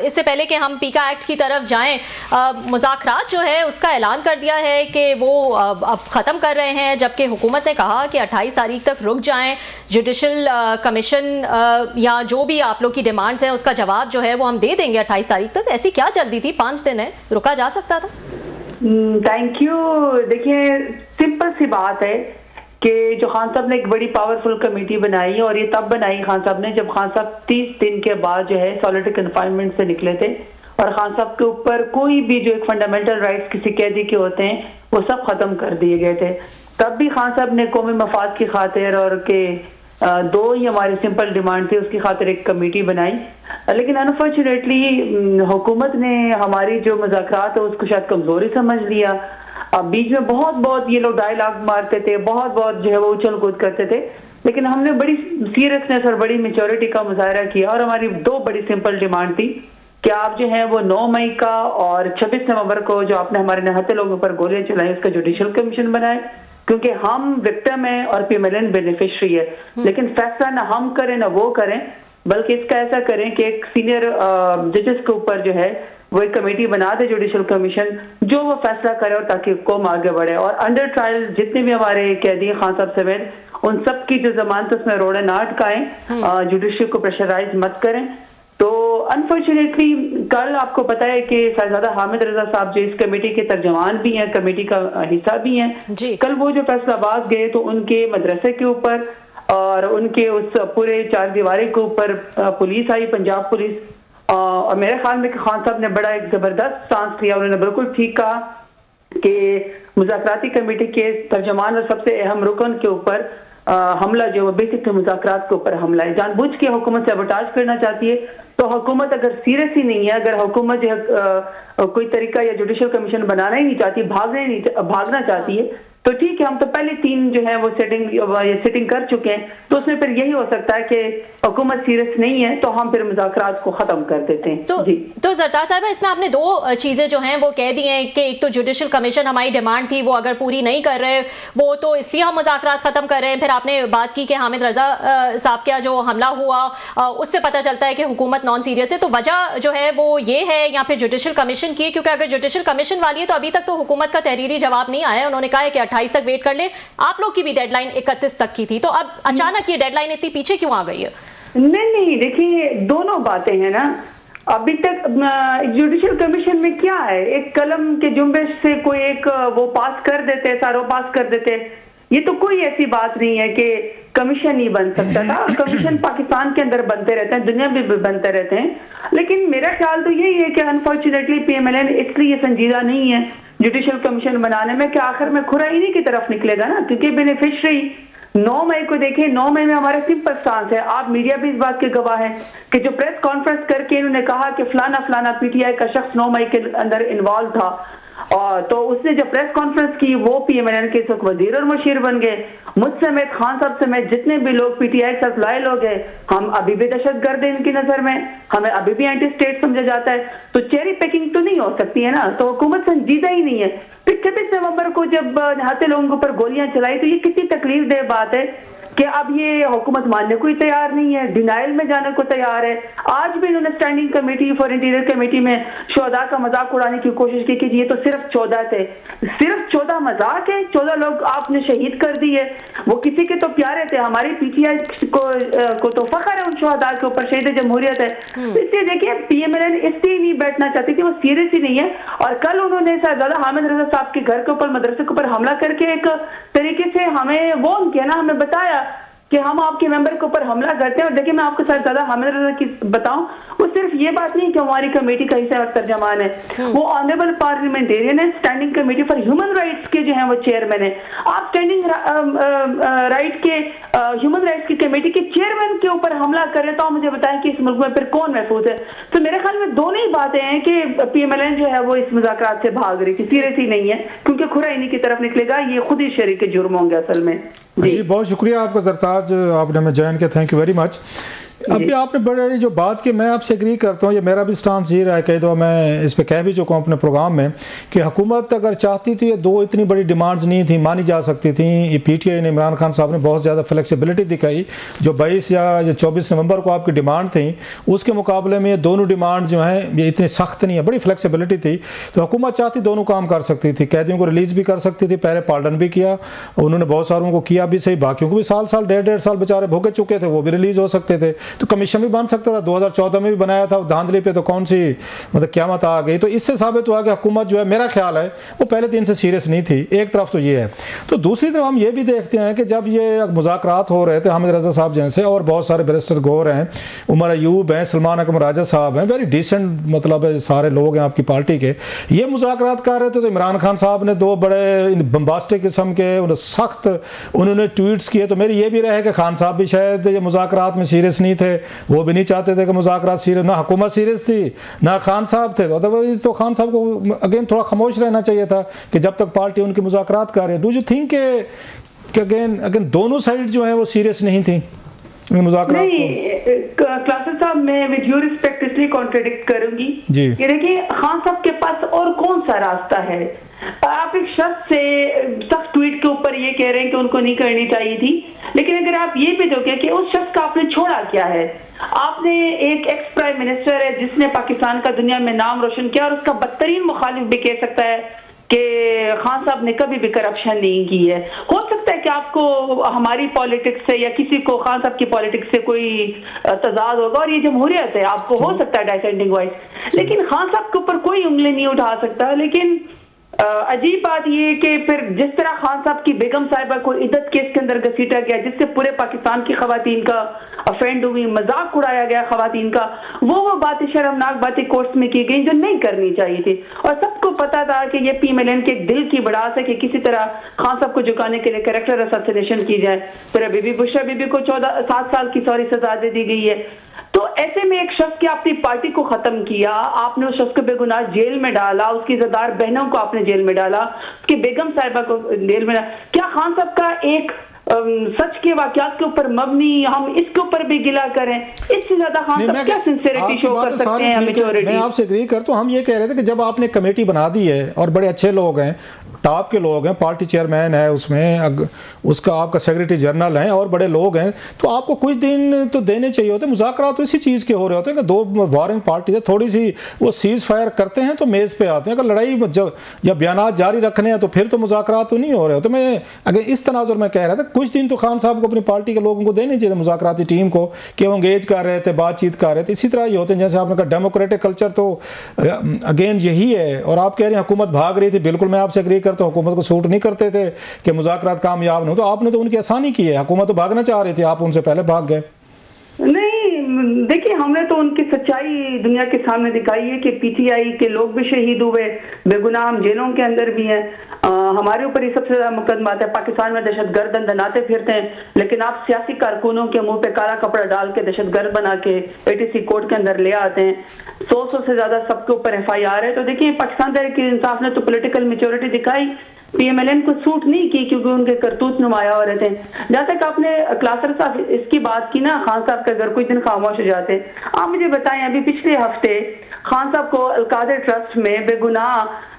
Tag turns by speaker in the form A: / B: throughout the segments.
A: इससे पहले कि हम पीका एक्ट की तरफ जाएं, मुज़ाकरात जो है उसका ऐलान कर दिया है कि वो अब ख़त्म कर रहे हैं, जबकि हुकूमत ने कहा कि 28 तारीख तक रुक जाएं, जुडिशल कमीशन या जो भी आप लोग की डिमांड्स हैं उसका जवाब जो है वो हम दे देंगे 28 तारीख तक। ऐसी क्या जल्दी थी? 5 दिन है, रुका जा सकता था।
B: Thank you. देखिए, सिंपल सी बात है कि जो खान साहब ने एक बड़ी पावरफुल कमेटी बनाई, और ये तब बनाई खान साहब ने जब खान साहब 30 दिन के बाद जो है सॉलिटरी कन्फाइनमेंट से निकले थे, और खान साहब के ऊपर कोई भी जो एक फंडामेंटल राइट्स किसी कैदी के होते हैं वो सब खत्म कर दिए गए थे। तब भी खान साहब ने कौमी मफाद की खातिर और के 2 ही हमारी सिंपल डिमांड थी, उसकी खातिर एक कमेटी बनाई। लेकिन अनफॉर्चुनेटली हुकूमत ने हमारी जो मुज़ाकरात है उसको शायद कमजोरी समझ लिया। अब बीच में बहुत ये लोग डायलॉग मारते थे, बहुत जो है वो उछल कूद करते थे, लेकिन हमने बड़ी सीरियसनेस और बड़ी मेच्योरिटी का मुजाहरा किया, और हमारी 2 बड़ी सिंपल डिमांड थी कि आप जो है वो 9 मई का और 26 नवंबर को जो आपने हमारे निहत्थे लोगों पर गोलियां चलाई उसका जुडिशियल कमीशन बनाए, क्योंकि हम विक्टिम है और पीएमएलएन बेनिफिशियरी है। लेकिन फैसला ना हम करें ना वो करें, बल्कि इसका ऐसा करें कि एक सीनियर जजेस के ऊपर जो है वो एक कमेटी बना दे जुडिशियल कमीशन, जो वो फैसला करे और ताकि कौम आगे बढ़े। और अंडर ट्रायल जितने भी हमारे कैदी खान साहब समेत उन सब की जो जमानत उसमें रोड़े ना अटकाएं, जुडिशियल को प्रेशराइज मत करें। तो अनफॉर्चुनेटली कल आपको पता है कि साहिबजादा हामिद रजा साहब जो इस कमेटी के तर्जमान भी हैं, कमेटी का हिस्सा भी हैं, कल वो जो फैसलाबाद गए तो उनके मदरसे के ऊपर और उनके उस पूरे 4 दीवारी के ऊपर पुलिस आई, पंजाब पुलिस, और मेरे ख्याल में खान साहब ने बड़ा एक जबरदस्त सांस लिया। उन्होंने बिल्कुल ठीक कहा कि मुज़ाकराती कमेटी के तर्जमान और सबसे अहम रुकन के ऊपर हमला जो है बेसिक मुज़ाकरात के ऊपर हमला है, जानबूझ के हुकूमत सैबोटाज करना चाहती है। तो हुकूमत अगर सीरियस ही नहीं है, अगर हुकूमत जो है कोई तरीका या जुडिशियल कमीशन बनाना ही नहीं चाहती, भागना चाहती है, तो ठीक है, हम तो पहले 3 जो है वो सेटिंग कर चुके हैं, तो उसमें फिर यही हो सकता है कि हुकूमत सीरियस नहीं है तो हम फिर मुज़ाकरात को खत्म कर देते हैं।
A: तो जरदार साहब, इसमें आपने 2 चीजें जो हैं वो कह दी हैं कि एक तो जुडिशियल कमीशन हमारी डिमांड थी, वो अगर पूरी नहीं कर रहे वो तो इसलिए हम मुज़ाकरात खत्म कर रहे हैं। फिर आपने बात की कि हामिद रजा साहब का जो हमला हुआ उससे पता चलता है कि हुकूमत नॉन सीरियस है, तो वजह जो है वो ये है या फिर जुडिशियल कमीशन की? क्योंकि अगर जुडिशियल कमीशन वाली है तो अभी तक तो हुकूमत का तहरीरी जवाब नहीं आया। उन्होंने कहा है कि 28 तक वेट कर ले, आप लोग की भी डेडलाइन 31 तक की थी, तो अब अचानक ये डेडलाइन इतनी पीछे क्यों आ गई है?
B: नहीं, देखिए, दोनों बातें हैं ना। अभी तक जुडिशियल कमीशन में क्या है, एक कलम के जुम्बेश से कोई एक वो पास कर देते, सारों पास कर देते। ये तो कोई ऐसी बात नहीं है कि कमीशन नहीं बन सकता था। कमीशन पाकिस्तान के अंदर बनते रहते हैं, दुनिया में भी बनते रहते हैं, लेकिन मेरा ख्याल तो यही है कि अनफॉर्चुनेटली पीएमएलएन इसलिए संजीदा नहीं है जुडिशियल कमीशन बनाने में कि आखिर में खुराइनी की तरफ निकलेगा ना, क्योंकि बेनिफिशरी 9 मई को देखें, 9 मई में हमारे सिंपल स्टांस है, आप मीडिया भी इस बात के गवाह हैं कि जो प्रेस कॉन्फ्रेंस करके इन्होंने कहा कि फलाना पीटीआई का शख्स 9 मई के अंदर इन्वॉल्व था, और तो उसने जब प्रेस कॉन्फ्रेंस की वो पीएमएलएन के वजीर और मुशीर बन गए। मुझ समेत, खान साहब समेत जितने भी लोग पीटीआई के साथ लाए लोग हैं, हम अभी भी दहशतगर्द हैं इनकी नजर में, हमें अभी भी एंटी स्टेट समझा जाता है। तो चेरी पैकिंग तो नहीं हो सकती है ना, तो हुकूमत संजीदा ही नहीं है। फिर 26 नवंबर को जब निहत्थे लोगों के ऊपर गोलियां चलाई तो ये कितनी तकलीफ दे बात है कि अब ये हुकूमत मानने को ही तैयार नहीं है, डिनाइल में जाने को तैयार है। आज भी इन्होंने standing committee for interior committee में शोहदा का मजाक उड़ाने की कोशिश की कि ये तो सिर्फ 14 थे। सिर्फ 14 मजाक है? 14 लोग आपने शहीद कर दिए, वो किसी के तो प्यारे थे। हमारी पीटीआई को तो फख्र है उन शोहदा के ऊपर, शहीद जमहूरियत है। इसलिए देखिए, पीएमएलएन इसलिए नहीं बैठना चाहती थी, वो सीरियस ही नहीं है। और कल उन्होंने साहिबजादा हामिद रजा साहब के घर के ऊपर, मदरसे के ऊपर हमला करके एक तरीके से हमें वो किया ना, हमें बताया कि हम आपके मेंबर के ऊपर हमला करते हैं। और देखिए, मैं आपके साथ ज्यादा हामिद रजा की बताऊं, वो सिर्फ ये बात नहीं कि हमारी कमेटी का हिस्सा और तर्जमान है, वो ऑनरेबल पार्लियामेंटेरियन है, standing committee for human rights के जो है वो चेयरमैन है। आप स्टैंडिंग राइट के ह्यूमन राइट्स की कमेटी के चेयरमैन के ऊपर हमला करें तो आप मुझे बताएं कि इस मुल्क में फिर कौन महफूज है? तो मेरे ख्याल में दोनों ही बातें हैं कि पीएमएलएन जो है वो इस मुज़ाकरात से भाग रही थी, सीरियस ही नहीं है, क्योंकि खुराइनी की तरफ निकलेगा, ये खुद ही शरीक जुर्म होंगे असल में।
C: जी, बहुत शुक्रिया आपका सरताज, आपने हमें ज्वाइन किया, थैंक यू वेरी मच। अभी आपने बड़े जो बात की, मैं आपसे एग्री करता हूँ, ये मेरा भी स्टांस ये रहा है, कई दफ़ा मैं इस पे कह भी चुका हूँ अपने प्रोग्राम में कि हुकूमत अगर चाहती थी, ये दो इतनी बड़ी डिमांड्स नहीं थी, मानी जा सकती थी। ये PTI ने, इमरान खान साहब ने बहुत ज़्यादा फ्लेक्सिबिलिटी दिखाई। जो 22 या 24 नवंबर को आपकी डिमांड थी, उसके मुकाबले में ये दोनों डिमांड जो हैं ये इतनी सख्त नहीं है, बड़ी फ्लेक्सिबिलिटी थी। तो हुकूमत चाहती दोनों काम कर सकती थी, कैदियों को रिलीज़ भी कर सकती थी, पहले पार्डन भी किया, उन्होंने बहुत सारों को किया भी सही, बाकियों को भी साल साल 1.5 साल बेचारे भोगे चुके थे, वो भी रिलीज़ हो सकते थे। तो कमीशन भी बन सकता था, 2014 में भी बनाया था, धांधली पे तो कौन सी मतलब क़यामत आ गई। तो इससे साबित हुआ कि हुकूमत जो है, मेरा ख्याल है वो पहले दिन से सीरियस नहीं थी। एक तरफ तो ये है, तो दूसरी तरफ हम ये भी देखते हैं कि जब ये मुज़ाकरात हो रहे थे, हामिद रज़ा साहब जैसे और बहुत सारे बैरिस्टर गौर हैं, उमर अयूब हैं, सलमान अकमर राजा साहब हैं, वेरी डिसेंट मतलब सारे लोग हैं आपकी पार्टी के, ये मुज़ाकरात कर रहे थे। तो इमरान खान साहब ने दो बड़े बम्बास्टिक किस्म के सख्त उन्होंने ट्वीट्स किए। तो मेरी ये भी रहे कि खान साहब भी शायद ये मुज़ाकरात में सीरियस नहीं थे, वो भी नहीं चाहते थे कि मुज़ाकरात सीरियस, ना हुकूमत सीरियस थी ना खान साहब थे। अदरवाइज तो खान साहब को अगेन थोड़ा खामोश रहना चाहिए था कि जब तक पार्टी उनकी मुज़ाकरात कर रही है। डू यू थिंक कि अगेन दोनों साइड जो है वो सीरियस नहीं थी मुज़ाकरात?
B: नहीं क्लासेस साहब, मैं विद ड्यू रिस्पेक्ट इसलिए कॉन्ट्रडिक्ट करूंगी कि देखिए खान साहब के पास और कौन सा रास्ता है। आप एक शख्स से सख्त ट्वीट के ऊपर ये कह रहे हैं कि उनको नहीं करनी चाहिए थी, लेकिन अगर आप ये भी दोगे कि उस शख्स का आपने छोड़ा क्या है। आपने एक एक्स प्राइम मिनिस्टर है जिसने पाकिस्तान का दुनिया में नाम रोशन किया, और उसका बदतरीन मुखालिफ भी कह सकता है कि खान साहब ने कभी भी करप्शन नहीं की है। हो सकता है कि आपको हमारी पॉलिटिक्स से या किसी को खान साहब की पॉलिटिक्स से कोई तजाद होगा, और ये जमहूरियत है, आपको हो सकता है डाइसेंडिंग वॉइस, लेकिन खान साहब के ऊपर कोई उंगली नहीं उठा सकता। लेकिन अजीब बात ये कि फिर जिस तरह खान साहब की बेगम साहिबा को इद्दत केस के अंदर घसीटा गया, जिससे पूरे पाकिस्तान की खवातीन का अफेंड हुई, मजाक उड़ाया गया खवातीन का, वो बातें शर्मनाक बातें कोर्ट्स में की गई जो नहीं करनी चाहिए थी। और सबको पता था कि ये PMLN के दिल की बड़ास है कि किसी तरह खान साहब को झुकाने के लिए कैरेक्टर असैसिनेशन की जाए। फिर बीबी बुशरा बीबी को 7 साल की सजा दे दी गई है। तो ऐसे में एक शख्स की अपनी पार्टी को खत्म किया, आपने उस शख्स को बेगुनाह जेल में डाला, उसकी ज़दार बहनों को आपने जेल में डाला, उसकी बेगम साहिबा को जेल में डाला। क्या खान साहब का एक सच के वाकयात के ऊपर मबनी हम इसके ऊपर भी गिला करें? इससे ज्यादा खान साहब क्या सिंसियरिटी शो कर सकते हैं?
C: मैं आपसे एग्री करता हूं। हम ये कह रहे थे कि जब आपने कमेटी बना दी है और बड़े अच्छे लोग हैं, टॉप के लोग हैं, पार्टी चेयरमैन है उसमें, उसका आपका सेक्रेटरी जनरल हैं और बड़े लोग हैं, तो आपको कुछ दिन तो देने चाहिए होते। मुज़ाकरात तो इसी चीज़ के हो रहे होते हैं कि दो वारिंग पार्टी है, थोड़ी सी वो सीज़ फायर करते हैं तो मेज़ पे आते हैं। अगर लड़ाई या बयान जारी रखने हैं तो फिर तो मुज़ाकरात तो नहीं हो रहे होते। मैं अगर इस तनाजुर में कह रहा था कुछ दिन तो खान साहब को अपनी पार्टी के लोगों को देने चाहिए मुज़ाकराती टीम को कि वो एंगेज कर रहे थे, बातचीत कर रहे थे। इसी तरह ही होते हैं जैसे आपने कहा डेमोक्रेटिक कल्चर तो अगेन यही है। और आप कह रहे हैं हुकूमत भाग रही थी, बिल्कुल मैं आपसे एग्री करता हूँ, हुकूमत को सूट नहीं करते थे कि मुज़ाकरात कामयाब नहीं हो, तो आपने तो उनकी आसानी की है। हुकूमत तो भागना चाह रही थी, आप उनसे पहले भाग गए।
B: नहीं देखिए, हमने तो उनकी सच्चाई दुनिया के सामने दिखाई है कि PTI के लोग भी शहीद हुए, बेगुनाह हम जेलों के अंदर भी हैं। हमारे ऊपर ही सबसे ज्यादा मुकदमा आता है, पाकिस्तान में दहशतगर्द दनाते फिरते हैं, लेकिन आप सियासी कारकुनों के मुंह पे काला कपड़ा डाल के दहशतगर्द बना के ATC कोर्ट के अंदर ले आते हैं। 100 से ज्यादा सबके ऊपर FIR है। तो देखिए, पाकिस्तान तहरीक-ए-इंसाफ ने तो पॉलिटिकल मेच्योरिटी दिखाई, PMLN को सूट नहीं की क्योंकि उनके करतूत नुमाया हो रहे थे। जहां तक आपने क्लासर साहब इसकी बात की ना, खान साहब के अगर कुछ दिन खामोश हो जाते, आप मुझे बताएं, अभी पिछले हफ्ते खान साहब को अलकादर ट्रस्ट में बेगुनाह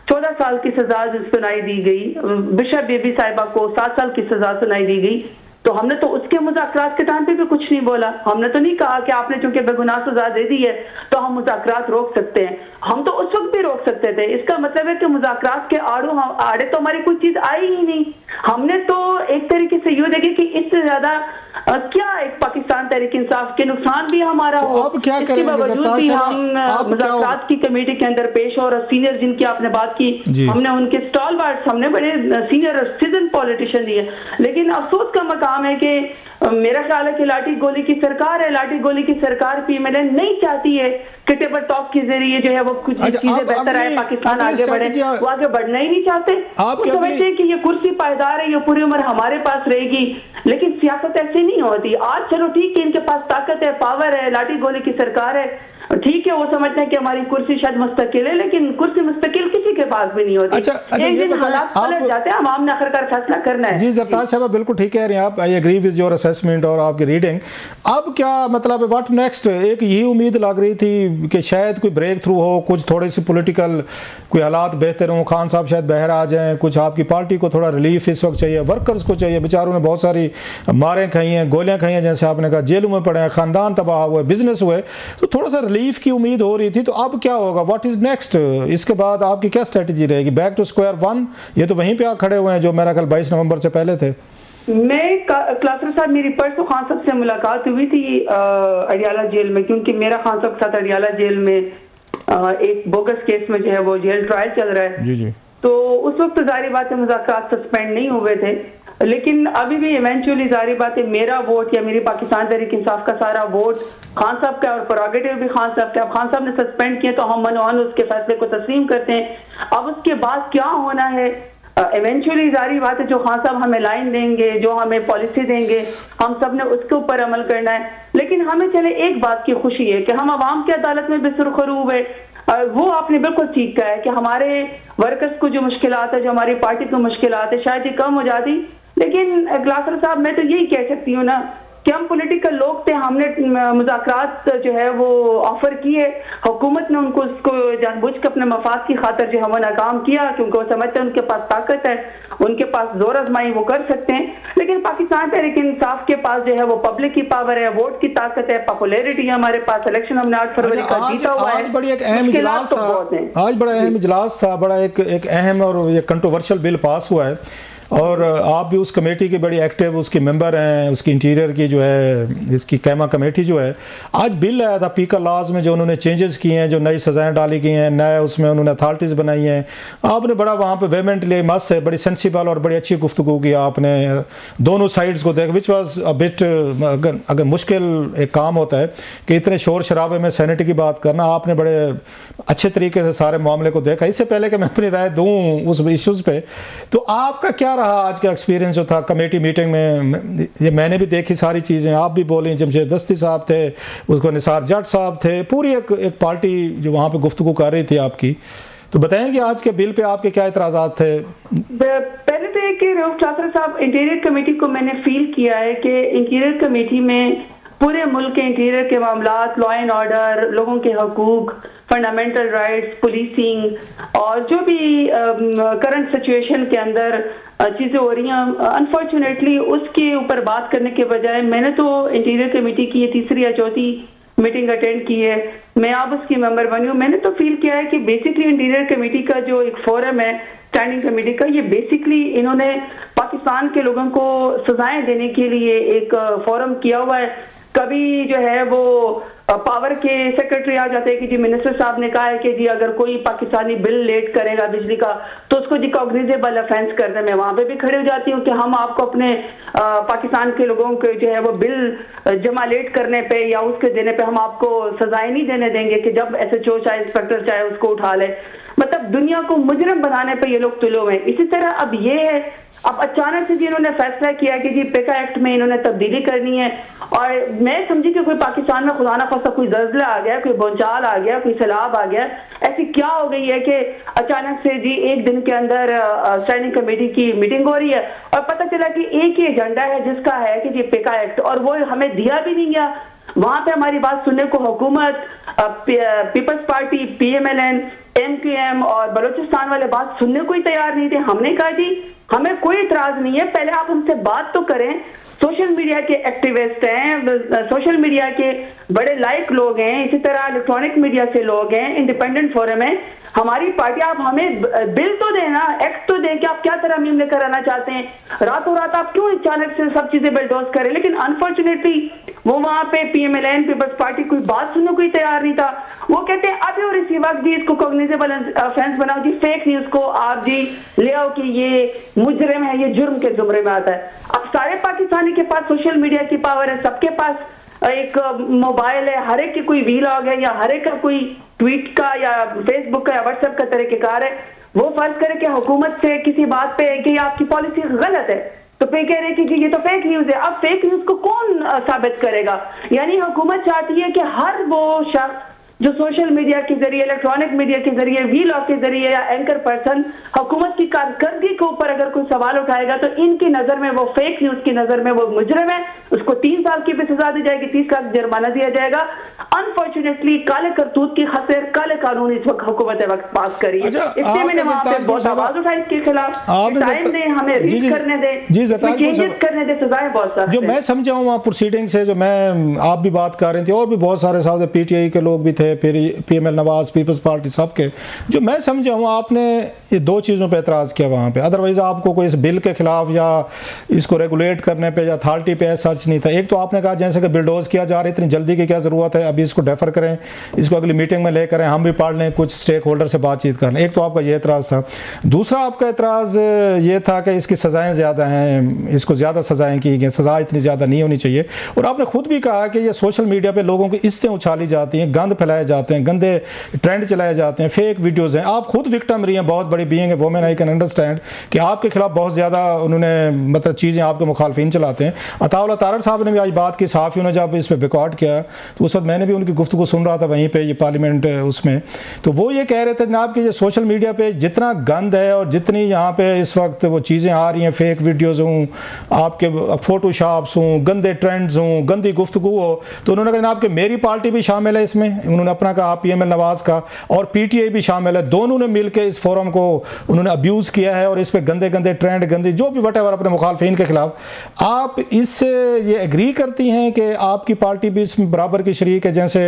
B: 14 साल की सजा सुनाई दी गई, बिशप बीबी साहिबा को 7 साल की सजा सुनाई दी गई। तो हमने तो उसके मुज़ाकरात के टाइम पे भी कुछ नहीं बोला। हमने तो नहीं कहा कि आपने चूंकि बेगुनाह सजा दे दी है तो हम मुज़ाकरात रोक सकते हैं। हम तो उस वक्त भी रोक सकते थे। इसका मतलब है कि मुज़ाकरात के आड़े तो हमारी कोई चीज आई ही नहीं। हमने तो एक तरीके से यूँ देखे कि इससे ज्यादा क्या एक पाकिस्तान तहरीक इंसाफ के नुकसान भी हमारा हो, इसके बावजूद भी हम मुज़ाकरात की कमेटी के अंदर पेश हो। और सीनियर जिनकी आपने बात की, हमने उनके स्टॉलवर्ड्स, हमने बड़े सीनियर सिटीजन पॉलिटिशियन दिए, लेकिन अफसोस का मकाम है कि मेरा ख्याल है कि लाठी गोली की सरकार है। लाठी गोली की सरकार PMLN नहीं चाहती है कि टेबल टॉक के जरिए जो है वो कुछ चीजें बेहतर आए, पाकिस्तान आगे बढ़े। वो आगे बढ़ना ही नहीं चाहते। वो समझते हैं कि ये कुर्सी पायदार है, ये पूरी उम्र हमारे पास रहेगी। लेकिन सियासत ऐसी नहीं होती। आज चलो ठीक है, इनके पास ताकत है, पावर है, लाठी गोली की सरकार है, ठीक है, वो समझते हैं कि हमारी कुर्सी शायद मुस्तकिल है, लेकिन कुर्सी मुस्तकिल किसी के पास भी नहीं होती।
C: अच्छा,
B: एक दिन हालात पलट जाते हैं, आवाम ने आखिरकार फैसला करना है।
C: जी जरताज साहब बिल्कुल ठीक कह रहे हैं आप, I agree with your assessment और आपकी रीडिंग। अब क्या मतलब व्हाट नेक्स्ट? एक यही उम्मीद लग रही थी कि शायद कोई ब्रेक थ्रू हो, कुछ थोड़ी सी पॉलिटिकल कोई हालात बेहतर हों, खान साहब शायद बाहर आ जाएं, कुछ आपकी पार्टी को थोड़ा रिलीफ इस वक्त चाहिए, वर्कर्स को चाहिए, बेचारों ने बहुत सारी मारें खाई हैं, गोलियां खाई हैं, जैसे आपने कहा जेलों में पड़े हैं, खानदान तबाह हुए, बिजनेस हुए, तो थोड़ा सा रिलीफ की उम्मीद हो रही थी। तो अब क्या होगा, व्हाट इज नेक्स्ट? इसके बाद आपकी क्या स्ट्रेटजी रहेगी? Back to square one? ये तो वहीं पे आ खड़े हुए हैं जो मेरा कल 22 नवंबर से पहले थे।
B: मैं क्लासर साहब, मेरी परसों खान साहब से मुलाकात हुई थी अडियाला जेल में, क्योंकि मेरा खान साहब के साथ अडियाला जेल में एक बोगस केस में जो है वो जेल ट्रायल चल रहा है।
C: जी जी।
B: तो उस वक्त जारी बात है मुज़ाकरात सस्पेंड नहीं हुए थे, लेकिन अभी भी इवेंचुअली जारी बात है मेरा वोट या मेरी पाकिस्तान तहरीक इंसाफ का सारा वोट खान साहब का और प्रोगेटिव भी खान साहब का। खान साहब ने सस्पेंड किया तो हम मनोहन उसके फैसले को तस्लीम करते हैं। अब उसके बाद क्या होना है इवेंचुअली जारी बात है, जो खान साहब हमें लाइन देंगे, जो हमें पॉलिसी देंगे, हम सब ने उसके ऊपर अमल करना है। लेकिन हमें चले एक बात की खुशी है कि हम अवाम की अदालत में भी सुरखरू हुए। वो आपने बिल्कुल ठीक कहा है कि हमारे वर्कर्स को जो मुश्किलात है, जो हमारी पार्टी को मुश्किलात है, शायद ये कम हो जाती। लेकिन ग्लासर साहब, मैं तो यही कह सकती हूँ ना कि हम पॉलिटिकल लोग थे, हमने मुज़ाकरात जो है वो ऑफर किए, हुकूमत ने उनको उसको जानबूझ के अपने मफाद की खातर जो है वो नाकाम किया, क्योंकि वो समझते हैं उनके पास ताकत है, उनके पास जोर आजमाई वो कर सकते हैं। लेकिन पाकिस्तान तहरीक इंसाफ के पास जो है वो पब्लिक की पावर है, वोट की ताकत है, पॉपुलैरिटी है हमारे पास, इलेक्शन हमने 8 फरवरी का जीता हुआ है।
C: बड़ी एक अहम इजलास था, आज बड़ा अहम इजलास था, बड़ा एक अहम और ये कंट्रोवर्शियल बिल पास हुआ है, और आप भी उस कमेटी के बड़ी एक्टिव उसके मेंबर हैं, उसकी इंटीरियर की जो है इसकी कैमा कमेटी जो है। आज बिल आया था पीका लॉज में, जो उन्होंने चेंजेस किए हैं, जो नई सज़ाएं डाली गई हैं, नए उसमें उन्होंने अथॉरिटीज़ बनाई हैं। आपने बड़ा वहाँ पे वेमेंट लिए मस्त है, बड़ी सेंसिबल और बड़ी अच्छी गुफ्तगू की आपने, दोनों साइड्स को देख, विच वॉज अ बिट, अगर मुश्किल एक काम होता है कि इतने शोर शराबे में सेनेट की बात करना, आपने बड़े अच्छे तरीके से सारे मामले को देखा। इससे पहले कि मैं अपनी राय दूँ उस इशूज़ पे, तो आपका क्या रहा आज का एक्सपीरियंस जो था कमेटी मीटिंग में? ये मैंने भी देखी सारी चीज़ें, आप भी बोली, जमशेद दस्ती साहब थे, उसको निसार जट साहब थे, पूरी एक पार्टी जो वहाँ पे गुफ्तगू कर रही थी आपकी। तो बताएंगे आज के बिल पे आपके क्या इतराज़ात थे?
B: पहले तो ये कि रऊफ क्लासर साहब, इंटीरियर कमेटी को मैंने फील किया है कि इंटीरियर कमेटी में पूरे मुल्क के इंटीरियर के मामलात, लॉ एंड ऑर्डर, लोगों के हकूक, फंडामेंटल राइट्स, पुलिसिंग और जो भी करंट सिचुएशन के अंदर चीज़ें हो रही हैं, अनफॉर्चुनेटली उसके ऊपर बात करने के बजाय मैंने तो इंटीरियर कमेटी की ये तीसरी या चौथी मीटिंग अटेंड की है, मैं अब उसकी मेंबर बनी हूँ। मैंने तो फील किया है कि बेसिकली इंटीरियर कमेटी का जो एक फोरम है स्टैंडिंग कमेटी का, ये बेसिकली इन्होंने पाकिस्तान के लोगों को सजाएं देने के लिए एक फोरम किया हुआ है। कभी जो है वो पावर के सेक्रेटरी आ जाते हैं कि जी मिनिस्टर साहब ने कहा है कि जी अगर कोई पाकिस्तानी बिल लेट करेगा बिजली का तो उसको जी कॉग्निजेबल ऑफेंस कर दे। मैं वहां पे भी खड़े हो जाती हूँ कि हम आपको अपने पाकिस्तान के लोगों को जो है वो बिल जमा लेट करने पे या उसके देने पे हम आपको सजाएं नहीं देने देंगे कि जब SHO चाहे इंस्पेक्टर चाहे उसको उठा ले। मतलब दुनिया को मुजरिम बनाने पे ये लोग तुले हुए हैं। इसी तरह अब ये है, अब अचानक से जी इन्होंने फैसला किया कि जी पेका एक्ट में इन्होंने तब्दीली करनी है, और मैं समझी कि कोई पाकिस्तान में खुदा ना खास्ता कोई ज़ल्ज़ला आ गया, कोई भूचाल आ गया, कोई सैलाब आ गया। ऐसी क्या हो गई है कि अचानक से जी एक दिन के अंदर स्टैंडिंग कमेटी की मीटिंग हो रही है और पता चला कि एक ही एजेंडा है जिसका है कि जी पेका एक्ट, और वो हमें दिया भी नहीं गया। वहां पे हमारी बात सुनने को हुकूमत, पीपल्स पार्टी, PMLN, MQM और बलूचिस्तान वाले बात सुनने को ही तैयार नहीं थे। हमने कहा जी हमें कोई इतराज नहीं है, पहले आप हमसे बात तो करें। सोशल मीडिया के एक्टिविस्ट हैं, सोशल मीडिया के बड़े लाइक लोग हैं, इसी तरह इलेक्ट्रॉनिक मीडिया से लोग हैं, इंडिपेंडेंट फोरम है हमारी पार्टी। आप हमें बिल तो देना, एक्ट तो दें कि आप क्या तरमीम लेकर आना चाहते हैं। रातों रात आप क्यों अचानक से सब चीजें बिलडोज करें? लेकिन अनफॉर्चुनेटली वो वहां पे PMLN पीपल्स पार्टी कोई बात सुनने को ही तैयार नहीं था। वो कहते हैं अभी और इसी वक्त जी इसको कॉग्निजेबल ऑफेंस बनाओ जी, फेक न्यूज को आप जी ले आओ कि ये मुजरिम है, ये जुर्म के जुमरे में आता है। अब सारे पाकिस्तानी के पास सोशल मीडिया की पावर है, सबके पास एक मोबाइल है, हर एक की कोई वीलॉग है या हर एक का कोई ट्वीट का या फेसबुक का या व्हाट्सएप का तरीकेकार है। वो फर्ज करे कि हुकूमत से किसी बात पे कि आपकी पॉलिसी गलत है तो पे कह रहे कि ये तो फेक न्यूज है। अब फेक न्यूज को कौन साबित करेगा? यानी हुकूमत चाहती है कि हर वो शख्स जो सोशल मीडिया के जरिए, इलेक्ट्रॉनिक मीडिया के जरिए, वीलॉग के जरिए या एंकर पर्सन हुकूमत की कारकर्दगी के ऊपर अगर कोई सवाल उठाएगा तो इनकी नजर में वो फेक न्यूज की नजर में वो मुजरिम है, उसको 3 साल की भी सजा दी जाएगी, 30 लाख जुर्माना दिया जाएगा। अनफॉर्चुनेटली काले करतूत की खातिर काले कानून इस वक्त हुकूमत वक्त पास करी है, इसलिए मैंने वहां पे बहुत आवाज उठाई इसके खिलाफ। टाइम दें, हमें रीड करने दें, चेंजेस करने दें, सजाएं बहुत सारी।
C: जो मैं समझा हूँ वहाँ प्रोसीडिंग से, जो मैं आप भी बात कर रही थी और भी बहुत सारे साहब पीटीआई के लोग भी थे, फिर पीएमएल नवाज, पीपल्स पार्टी, सबके, जो मैं समझा हूँ आपने ये 2 चीज़ों पे एतराज़ किया वहाँ पे। अदरवाइज आपको कोई इस बिल के खिलाफ या इसको रेगुलेट करने पे या अथॉरिटी पे सच नहीं था। एक तो आपने कहा जैसे कि बिल्डोज किया जा रहा है, इतनी जल्दी की क्या ज़रूरत है, अभी इसको डेफर करें, इसको अगली मीटिंग में लेकर हम भी पढ़ लें, कुछ स्टेक होल्डर से बातचीत कर लें। एक तो आपका ये एतराज़ था। दूसरा आपका एतराज़ ये था कि इसकी सज़ाएँ ज़्यादा हैं, इसको ज़्यादा सज़ाएँ की गई, सज़ा इतनी ज़्यादा नहीं होनी चाहिए। और आपने खुद भी कहा कि ये सोशल मीडिया पर लोगों की इस्तें उछाली जाती हैं, गंद फैलाए जाते हैं, गंदे ट्रेंड चलाए जाते हैं, फेक वीडियोज़ हैं। आप खुद विक्टिम रही हैं, बहुत बड़ी बीइंग है वोमेन, आई कैन अंडरस्टैंड कि आपके खिलाफ बहुत ज़्यादा उन्होंने मतलब चीज़ें आपके मुखालफिन चलाते हैं। अताउल्लाह तारड़ साहब ने भी आज बात की, सहाफ़ियों ने जब इस पर बिकॉट किया तो उस वक्त मैंने भी उनकी गुफ्तगू सुन रहा था वहीं पे, ये पार्लियामेंट उसमें, तो वो ये कह रहे थे जनाब कि ये सोशल मीडिया पे जितना गंद है और जितनी यहाँ पे इस वक्त वो चीज़ें आ रही हैं, फेक वीडियोज़ हों, आपके फोटोशॉप्स हों, गंदे ट्रेंड्स हों, गंदी गुफ्तगू हो, तो उन्होंने कहा जनाब कि मेरी पार्टी भी शामिल है इसमें। उन्होंने अपना कहा, पीएमएल नवाज का और पीटीआई भी शामिल है, दोनों ने मिलकर इस फोरम को उन्होंने अब्यूज़ किया है और इस पे गंदे गंदे ट्रेंड, गंदी जो भी वटेवर अपने मुखालफिन के खिलाफ। आप इससे ये एग्री करती हैं कि आपकी पार्टी भी इसमें बराबर की शरीक है, जैसे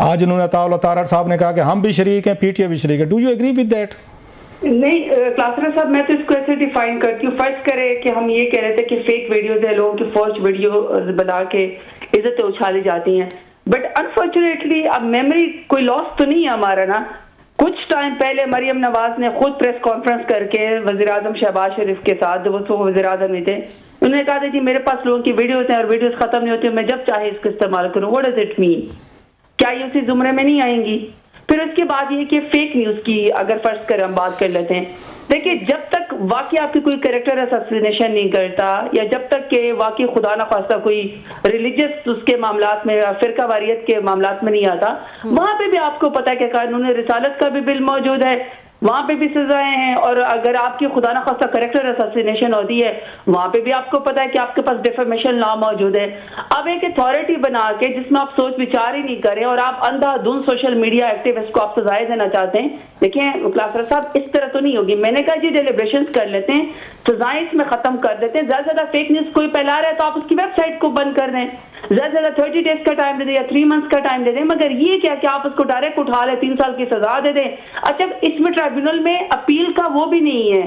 C: आज उन्होंने अताउल्लाह तारड़ साहब ने कहा कि हम भी शरीक हैं, पीटीआई भी शरीक है। Do you agree with that?
B: नहीं क्लासर साहब, मैं तो इसको ऐसे डिफाइन करती हूँ। फर्स्ट करें कि हम ये कह रहे थे कि फेक वीडियोज है, लोगों की फर्स्ट वीडियो बना के इज्जतें उछाली जाती हैं, बट अनफॉर्चुनेटली अब मेमोरी कोई लॉस तो नहीं है हमारा ना। कुछ टाइम पहले मरियम नवाज ने खुद प्रेस कॉन्फ्रेंस करके वज़ीर आज़म शहबाज शरीफ के साथ, जो वो वज़ीर आज़म नहीं थे, उन्होंने कहा था जी मेरे पास लोगों की वीडियोज हैं और वीडियोज खत्म नहीं होती, मैं जब चाहे इसका इस्तेमाल करूँ। What does it mean? क्या ये उसी जुमरे में नहीं आएंगी? फिर उसके बाद ये कि फेक न्यूज की अगर फर्स्ट कर हम बात कर लेते हैं, देखिए जब तक वाकई आपकी कोई कैरेक्टर असैसिनेशन नहीं करता या जब तक के वाकई खुदा ना खास्ता कोई रिलीजियस उसके मामलात में या फिरका वारियत के मामलात में नहीं आता, वहां पे भी आपको पता है कि कानून रिसालत का भी बिल मौजूद है, वहां पे भी सजाएं हैं। और अगर आपकी खुदा ना खास्ता कैरेक्टर असैसिनेशन होती है, वहां पे भी आपको पता है कि आपके पास डिफेमेशन लॉ मौजूद है। अब एक अथॉरिटी बना के जिसमें आप सोच विचार ही नहीं करें और आप अंधाधुंध सोशल मीडिया एक्टिविस्ट को आप सजाएं देना चाहते हैं, देखिए क्लासर साहब इस तरह तो नहीं होगी। मैंने कहा जी डेलिब्रेशन कर लेते हैं, सजाएं इसमें खत्म कर देते हैं। ज्यादा से ज्यादा फेक न्यूज कोई फैला रहा है तो आप उसकी वेबसाइट को बंद कर दें, ज्यादा से ज्यादा 30 डेज का टाइम दे दें या 3 मंथ्स का टाइम दे दें, मगर ये क्या कि आप उसको डायरेक्ट उठा ले 3 साल की सजा दे दें। अच्छा, इसमें ट्राइब्यूनल में अपील का वो भी नहीं है,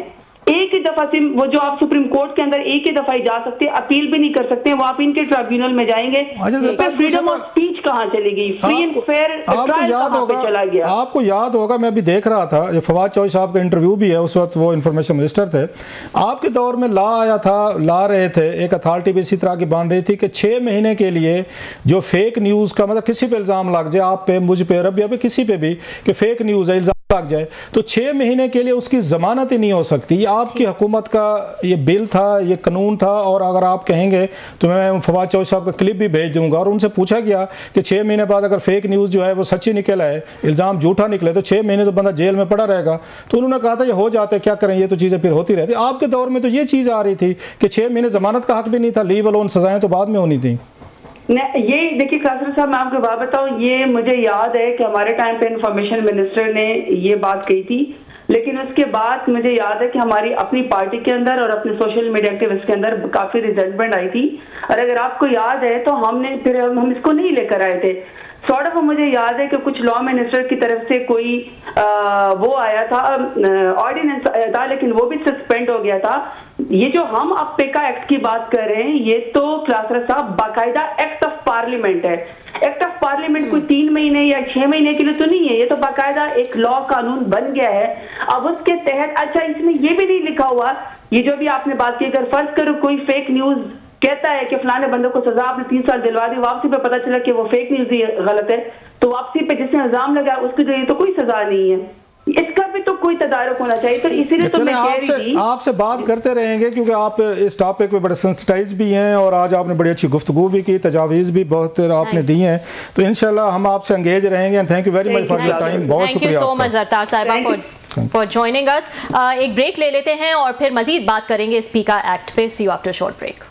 B: एक ही दफा से वो जो आप सुप्रीम कोर्ट के अंदर एक ही दफा ही जा सकते हैं, अपील भी नहीं कर सकते, वो आप इनके ट्राइब्यूनल में जाएंगे। फ्रीडम ऑफ स्पीच कहाँ चली गई? फ्री एंड फेयर ट्रायल कहाँ पे चला गया?
C: आपको याद होगा, मैं भी देख रहा था, फवाद चौधरी साहब का इंटरव्यू भी है, उस वक्त वो इन्फॉर्मेशन मिनिस्टर थे। आपके दौर में ला आया था, ला रहे थे, एक अथॉरिटी भी इसी तरह की बन रही थी कि 6 महीने के लिए जो फेक न्यूज़ का मतलब किसी पे इल्ज़ाम लग जाए, आप पे, मुझ पे, रबिया पे, किसी पे भी कि फेक न्यूज़ है, इल्ज़ाम लग जाए तो 6 महीने के लिए उसकी जमानत ही नहीं हो सकती। ये आपकी हुकूमत का ये बिल था, ये कानून था। और अगर आप कहेंगे तो मैं फवाद चौधरी साहब का क्लिप भी भेज दूंगा। और उनसे पूछा गया कि 6 महीने बाद अगर फेक न्यूज़ जो है वो सच्ची निकल आए, इल्ज़ाम झूठा निकले, तो 6 महीने तो बंदा जेल में पड़ा रहेगा। तो उन्होंने कहा था ये हो जाते, क्या करें, ये तो चीज़ें फिर होती रहती। आपके दौर में तो ये चीज़ आ रही थी कि 6 महीने जमानत का हक भी नहीं था, लीव अलोन सजाएं तो बाद में होनी थी।
B: ये देखिए कासर साहब, मैं आपको बात बताऊं, ये मुझे याद है कि हमारे टाइम पे इंफॉर्मेशन मिनिस्टर ने ये बात कही थी, लेकिन उसके बाद मुझे याद है कि हमारी अपनी पार्टी के अंदर और अपने सोशल मीडिया एक्टिविस्ट के अंदर काफी रिजेंटमेंट आई थी। और अगर आपको याद है तो हमने फिर हम इसको नहीं लेकर आए थे। सॉर्ट ऑफ मुझे याद है कि कुछ लॉ मिनिस्टर की तरफ से कोई वो आया था, ऑर्डिनेंस था, लेकिन वो भी सस्पेंड हो गया था। ये जो हम अब पेका एक्ट की बात कर रहे हैं, ये तो क्लासर साहब बाकायदा एक्ट ऑफ पार्लियामेंट है। एक्ट ऑफ पार्लियामेंट कोई 3 महीने या 6 महीने के लिए तो नहीं है, ये तो बाकायदा एक लॉ कानून बन गया है। अब उसके तहत अच्छा इसमें ये भी नहीं लिखा हुआ, ये जो भी आपने बात की, अगर फर्ज करो कोई फेक न्यूज कहता है कि फलाने बंदे को सजा आपने 3 साल दिलवा दी, वापसी पे पता चला कि वो फेक न्यूज ही गलत है, तो वापसी पे जिसने इल्जाम लगाया उसके लिए तो कोई सजा नहीं है। इसका भी तो कोई तदारुक होना चाहिए। तो इसीलिए तो मैं कह रही थी
C: आपसे बात करते रहेंगे, क्योंकि आप इस टॉपिक पे बड़े सेंसिटाइज भी हैं और आज आपने बड़ी अच्छी गुफ्तगू भी की, तजावीज़ भी बहुत आपने दी हैं, तो इंशाल्लाह हम आपसे एंगेज रहेंगे। Thank you very much for your time. बहुत शुक्रिया।
A: थैंक यू सो मच ज़रतार साहिबा फॉर जॉइनिंग अस। एक ब्रेक ले लेते हैं और फिर मजीद बात करेंगे स्पीकर एक्ट पे। सी यू आफ्टर शॉर्ट ब्रेक।